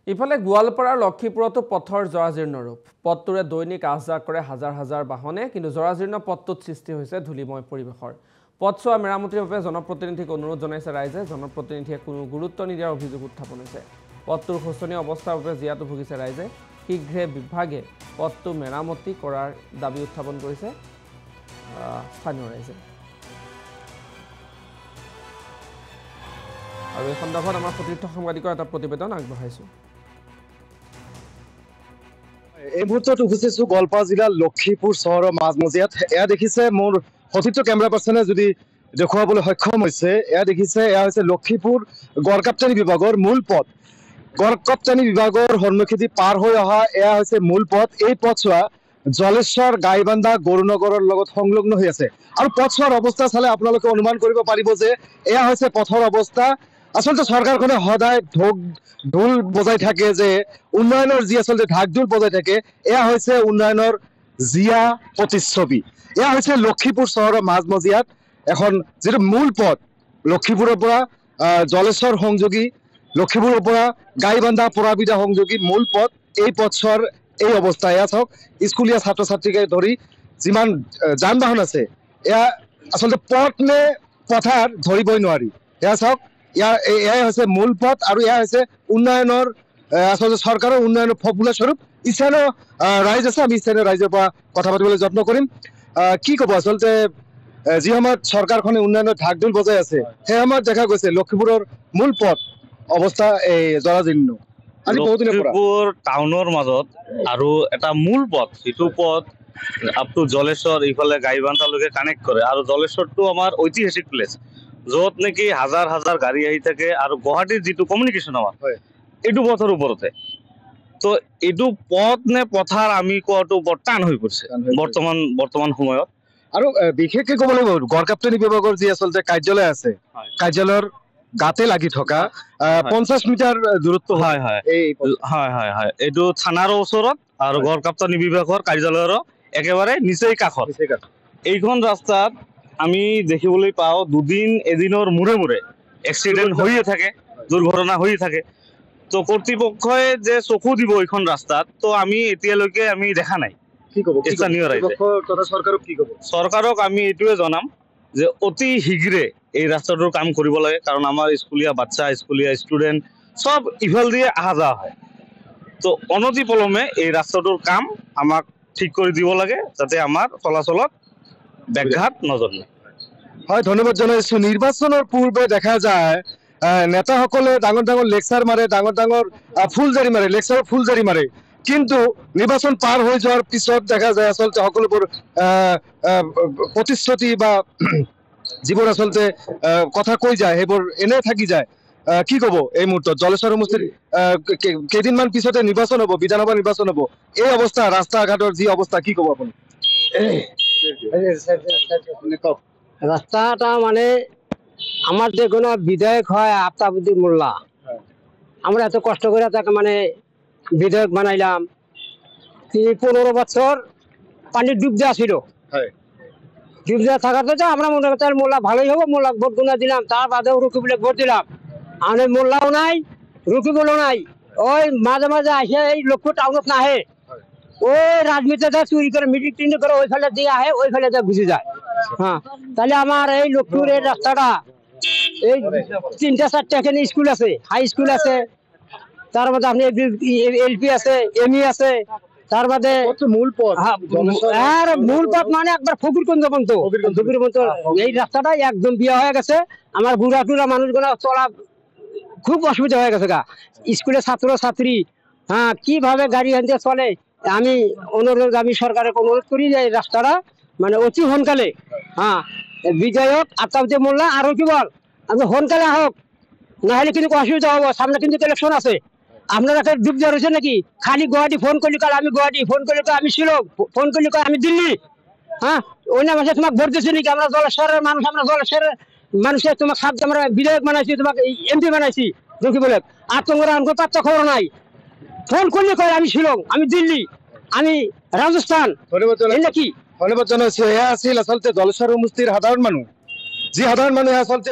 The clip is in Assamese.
ইফালে গোৱালপাৰাৰ লক্ষীপুৰতো পথৰ জৰাজীৰ্ণ ৰূপ। পথটোৰে দৈনিক আহ-যাহ কৰে হাজাৰ হাজাৰ বাহনে, কিন্তু জৰাজীৰ্ণ পথটোত সৃষ্টি হৈছে ধূলিময় পৰিৱেশৰ। পথছোৱা মেৰামতিৰ বাবে জনপ্ৰতিনিধিক অনুৰোধ জনাইছে ৰাইজে। জনপ্ৰতিনিধিয়ে কোনো গুৰুত্ব নিদিয়াৰ অভিযোগ উত্থাপন হৈছে। পথটোৰ শোচনীয় অৱস্থাৰ বাবে জীয়াতু ভুগিছে ৰাইজে। শীঘ্ৰে বিভাগে পথটো মেৰামতি কৰাৰ দাবী উত্থাপন কৰিছে স্থানীয় ৰাইজে। আৰু এই সন্দৰ্ভত আমাৰ সতীৰ্থ সাংবাদিকৰ এটা প্ৰতিবেদন আগবঢ়াইছোঁ। এই মুহূৰ্তত উপস্থিত গোৱালপাৰা জিলাৰ লক্ষীপুৰ চহৰৰ মাজমজিয়াত। এয়া দেখিছে মোৰ সতীৰ্থ কেমেৰা পাৰ্চনে যদি দেখুৱাবলৈ সক্ষম হৈছে, এয়া দেখিছে এয়া হৈছে লক্ষীপুৰ গড়কাপ্তানি বিভাগৰ মূল পথ। গড়কাপ্তানি বিভাগৰ সন্মুখেদি পাৰ হৈ অহা এয়া হৈছে মূল পথ। এই পথছোৱা জলেশ্বৰ, গাইবান্ধা, গৰুনগৰৰ লগত সংলগ্ন হৈ আছে। আৰু পথছোৱাৰ অৱস্থা চালে আপোনালোকে অনুমান কৰিব পাৰিব যে এয়া হৈছে পথৰ অৱস্থা। আচলতে চৰকাৰখনে সদায় ঢোল বজাই থাকে যে উন্নয়নৰ যি আচলতে ঢাক ঢোল বজাই থাকে, এয়া হৈছে উন্নয়নৰ জিয়া প্ৰতিচ্ছবি। এয়া হৈছে লক্ষীপুৰ চহৰৰ মাজমজিয়াত এখন যিটো মূল পথ, লক্ষীপুৰৰ পৰা জলেশ্বৰ সংযোগী, লক্ষীপুৰৰ পৰা গাইবান্ধা পৰাবিদা সংযোগী মূল পথ। এই পথছোৱাৰ এই অৱস্থা। এয়া চাওক, স্কুলীয়া ছাত্ৰ ছাত্ৰীকে ধৰি যিমান যান বাহন আছে, এয়া আচলতে পথ নে পথাৰ ধৰিবই নোৱাৰি। এয়া চাওক, এয়াই হৈছে মূল পথ আৰু এয়া হৈছে উন্নয়নৰ আচলতে চৰকাৰৰ উন্নয়নৰ ফফুলা স্বৰূপ। স্থানীয় ৰাইজ আছে, আমি স্থানীয় ৰাইজৰ পৰা কথা পাতিবলৈ যত্ন কৰিম। কি ক'ব আচলতে যি সময়ত চৰকাৰখনে উন্নয়নৰ ঢাক ঢোল বজাই আছে, সেই সময়ত দেখা গৈছে লক্ষীপুৰৰ মূল পথ অৱস্থা এই জৰাজীৰ্ণ। লক্ষীপুৰ টাউনৰ মাজত আৰু এটা মূল পথ, যিটো পথ আপ টু জলেশ্বৰ ইফালে গাইবান্ধালৈকে কানেক্ট কৰে। আৰু জলেশ্বৰটো আমাৰ ঐতিহাসিক প্লেচ, য'ত নেকি হাজাৰ হাজাৰ গাড়ী আহি থাকে। আৰু গুৱাহাটীৰ যিটো কমিউনিকেশ্যন আমাৰ এইটো পথৰ ওপৰতে। তো এইটো পথ নে পথাৰ আমি কোৱাটো বৰ টান হৈ পৰিছে বৰ্তমান সময়ত। আৰু বিশেষকৈ ক'ব লাগিব গড়কাপ্তানি বিভাগৰ যি আচলতে কাৰ্যালয় আছে, কাৰ্যালয়ৰ গাতে লাগি থকা 50 মিটাৰ দূৰত্ব। হয় হয় হয় হয়, এইটো থানাৰো ওচৰত আৰু গড়কাপ্তানি বিভাগৰ কাৰ্যালয়ৰো একেবাৰে নিচেই কাষত। এইখন ৰাস্তাত আমি দেখিবলৈ পাওঁ এদিনৰ মূৰে মূৰে এক্সিডেণ্ট হৈয়ে থাকে, দুৰ্ঘটনা হৈয়ে থাকে। তো কৰ্তৃপক্ষই যে চকু দিব এইখন ৰাস্তাত, তো আমি এতিয়ালৈকে আমি দেখা নাই। কি ক'ব স্থানীয় ৰাইজে চৰকাৰক কি ক'ব? চৰকাৰক আমি এইটোৱে জনাম যে অতি শীঘ্ৰে এই ৰাস্তাটোৰ কাম কৰিব লাগে। কাৰণ আমাৰ স্কুলীয়া বাচ্চা, স্কুলীয়া ষ্টুডেণ্ট চব ইফাল দিয়ে অহা যোৱা হয়। তো অনতিপলমে এই ৰাস্তাটোৰ কাম আমাক ঠিক কৰি দিব লাগে, যাতে আমাৰ চলাচলত ব্যাঘাত নজন্মে। হয়, ধন্যবাদ জনাইছো। নিৰ্বাচনৰ পূৰ্বে দেখা যায় নেতাসকলে ডাঙৰ ডাঙৰ লেকচাৰ মাৰে, ডাঙৰ ডাঙৰ ফুলজাৰি মাৰে, লেকচাৰৰ ফুলজাৰি মাৰে। কিন্তু নিৰ্বাচন পাৰ হৈ যোৱাৰ পিছত দেখা যায় আচলতে সকলোবোৰ প্ৰতিশ্ৰুতি বা যিবোৰ আচলতে কথা কৈ যায় সেইবোৰ এনে থাকি যায়। কি ক'ব এই মুহূৰ্তত জলেশ্বৰ সমষ্টিৰ কেইদিনমান পিছতে নিৰ্বাচন হ'ব, বিধানসভা নিৰ্বাচন হ'ব। এই অৱস্থা, ৰাস্তা ঘাটৰ যি অৱস্থা, কি ক'ব আপুনি? রাস্তাটা মানে আমার যে কোনো বিধায়ক হয় আফতাবউদ্দিন মোল্লা, আমরা এত কষ্ট করে তাকে মানে বিধায়ক বানাইলাম। 15 বছর পানি ডুব দেওয়া ছিল, ডুব দেওয়া থাকাতে তো আমরা মনে করতাম মোল্লা ভালোই হবো, মোল্লা ভোট গুনা দিলাম। তার বাদেও রকিবুলে ভোট দিলাম, আমি মোল্লাও নাই রকিবুলও নাই। ওই মাঝে মাঝে আসে এই লক্ষ্য টাউনত নাহে, ওই রাজনীতিটা চুরি করে মিটিং টিটিং করে ওই ফেলে দিয়ে আহে, ওই ফেলে ঘুষে যায়। হ্যাঁ, তাহলে আমার এই লক্ষ্মীপুরের রাস্তাটা এই 3-4টা এখানে স্কুল আছে, হাই স্কুল আছে, তার মধ্যে আপনি এলপি আছে, এমই আছে, তার বাদে মূল পথ মূল পথ মানে একবার ফকিরগঞ্জ পর্যন্ত। এই রাস্তাটা একদম বিয়ে হয়ে গেছে। আমার বুড়া টুরা মানুষগুলো চলা খুব অসুবিধা হয়ে গেছে গা। স্কুলের ছাত্র ছাত্রী কিভাবে গাড়ি হাতে চলে। আমি সরকারের অনুরোধ করি যে এই রাস্তাটা মানে অতি সোনকালে বিধায়ক আফতাবউদ্দিন মোল্লা আর কি বল আপনি সোনকালে হোক, নাহলে কিন্তু অসুবিধা হবো। সামনে কিন্তু ইলেকশন আছে। আপনারা একটা ডুব দেওয়া রয়েছে নাকি? খালি গুয়াহাটি ফোন করলি কাল আমি গুয়াহাটি, ফোন করলি কাল আমি শিলং, ফোন করলি কাল আমি দিল্লি। অন্য মাসে তোমাকে ভোট দিচ্ছি নাকি? আমরা জলেশ্বরের মানুষ, আমরা জলেশ্বরের মানুষের তোমাকে আমরা বিধায়ক বানাইছি, তোমাকে এমপি বানাইছি রকি বলে। আর তোমরা আমাকে পাত্তা খবর নাই। ফোন করলে কয় আমি শিলং, আমি দিল্লি, আমি রাজস্থান। ধন্যবাদ জানাইছো। এয়া আছিল আচলতে জলেশ্বৰ সমষ্টিৰ সাধাৰণ মানুহ, যি সাধাৰণ মানুহে আচলতে